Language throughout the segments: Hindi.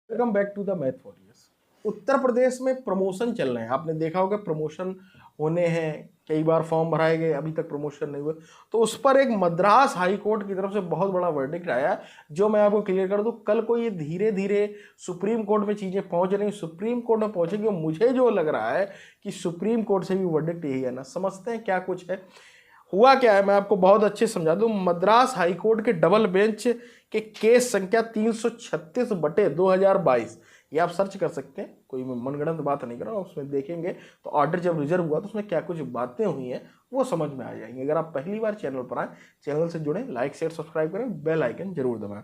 Welcome back to the math warriors. Uttar Pradesh में प्रमोशन चल रहे हैं, आपने देखा होगा प्रमोशन होने हैं, कई बार फॉर्म भराए गए, अभी तक प्रमोशन नहीं हुए। तो उस पर एक मद्रास हाई कोर्ट की तरफ से बहुत बड़ा वर्डिक्ट आया, जो मैं आपको क्लियर कर दूं। कल को ये धीरे धीरे सुप्रीम कोर्ट में चीजें पहुंच रही, सुप्रीम कोर्ट में पहुंचेगी। और मुझे जो लग रहा है कि सुप्रीम कोर्ट से भी वर्डिक्ट यही है ना, समझते हैं क्या कुछ है। हुआ क्या है, मैं आपको बहुत अच्छे से समझा दूं। मद्रास हाईकोर्ट के डबल बेंच के केस संख्या 336/2022, ये आप सर्च कर सकते हैं, कोई मनगढ़ंत बात नहीं कर रहा हूं। उसमें देखेंगे तो ऑर्डर जब रिजर्व हुआ तो उसमें क्या कुछ बातें हुई हैं वो समझ में आ जाएंगी। अगर आप पहली बार चैनल पर आए, चैनल से जुड़े, लाइक शेयर सब्सक्राइब करें, बेल आइकन जरूर दबाएं।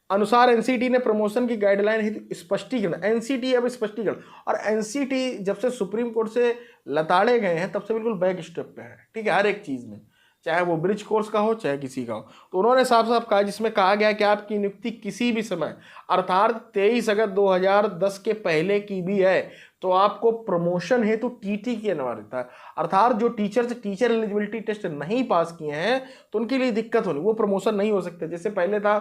अनुसार एनसीटी ने प्रमोशन की गाइडलाइन हेतु स्पष्टीकरण, एनसीटी अब स्पष्टीकरण, और एनसीटी जब से सुप्रीम कोर्ट से लताड़े गए हैं तब से बिल्कुल बैक स्टेप पे है, ठीक है, हर एक चीज में, चाहे वो ब्रिज कोर्स का हो चाहे किसी का हो। तो उन्होंने साफ साफ कहा, जिसमें कहा गया कि आपकी नियुक्ति किसी भी समय अर्थात 23 अगस्त 2010 के पहले की भी है तो आपको प्रमोशन हेतु टीटी की अनिवार्यता है। अर्थात जो टीचर एलिजिबिलिटी टेस्ट नहीं पास किए हैं तो उनके लिए दिक्कत होनी, वो प्रमोशन नहीं हो सकते। जैसे पहले था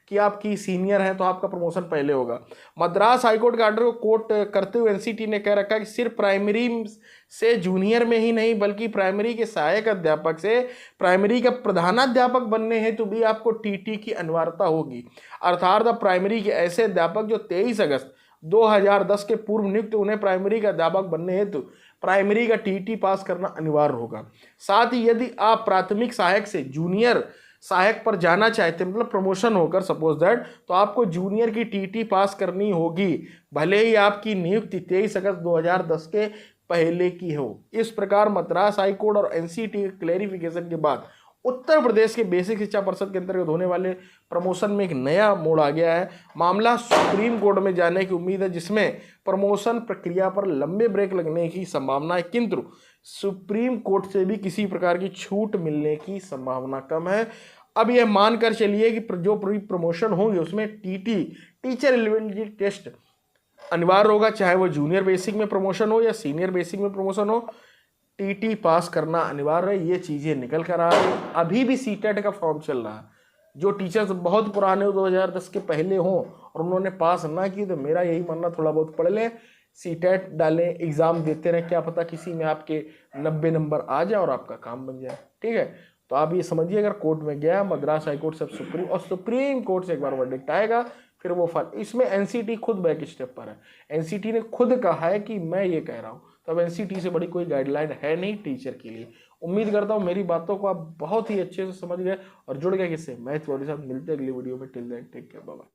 कि आपकी सीनियर है तो आपका प्रमोशन पहले होगा। मद्रास हाईकोर्ट के ऑर्डर को कोट करते हुए एनसीटी ने कह रखा है कि सिर्फ प्राइमरी से जूनियर में ही नहीं बल्कि प्राइमरी के सहायक अध्यापक से प्राइमरी का प्रधानाध्यापक बनने हेतु भी आपको टीटी की अनिवार्यता होगी। अर्थात अब प्राइमरी के ऐसे अध्यापक जो 23 अगस्त 2010 के पूर्व नियुक्त, उन्हें प्राइमरी का अध्यापक बनने हेतु प्राइमरी का टीटी पास करना अनिवार्य होगा। साथ ही यदि आप प्राथमिक सहायक से जूनियर सहायक पर जाना चाहते, मतलब प्रमोशन होकर सपोज दैट, तो आपको जूनियर की टीटी पास करनी होगी, भले ही आपकी नियुक्ति 23 अगस्त 2010 के पहले की हो। इस प्रकार मद्रास हाईकोर्ट और एनसीटी के क्लेरिफिकेशन के बाद उत्तर प्रदेश के बेसिक शिक्षा परिषद के अंतर्गत होने वाले प्रमोशन में एक नया मोड़ आ गया है। मामला सुप्रीम कोर्ट में जाने की उम्मीद है, जिसमें प्रमोशन प्रक्रिया पर लंबे ब्रेक लगने की संभावना है, किंतु सुप्रीम कोर्ट से भी किसी प्रकार की छूट मिलने की संभावना कम है। अब यह मानकर चलिए कि जो प्रमोशन होंगे उसमें टीचर एलिजिबिलिटी टेस्ट अनिवार्य होगा, चाहे वो जूनियर बेसिक में प्रमोशन हो या सीनियर बेसिक में प्रमोशन हो, टीटी पास करना अनिवार्य है। ये चीजें निकल कर आ रही। अभी भी सीटेट का फॉर्म चल रहा है। जो टीचर्स बहुत पुराने हो, 2010 के पहले हों और उन्होंने पास ना की, तो मेरा यही मानना, थोड़ा बहुत पढ़ लें, सीटेट डालें, एग्जाम देते रहें, क्या पता किसी में आपके 90 नंबर आ जाए और आपका काम बन जाए, ठीक है। तो आप ये समझिए, अगर कोर्ट में गया मद्रास हाईकोर्ट से सुप्रीम कोर्ट से एक बार वर्डिक्ट आएगा, फिर वो फल। इसमें एनसीटी खुद बैक स्टेप पर है। एनसीटी ने खुद कहा है कि मैं ये कह रहा हूं, तब एनसीटी से बड़ी कोई गाइडलाइन है नहीं टीचर के लिए। उम्मीद करता हूं मेरी बातों को आप बहुत ही अच्छे से समझ गए और जुड़ गए किससे, मैथ वॉरियर्स। मिलते हैं अगली वीडियो में। Till then take care, bye bye.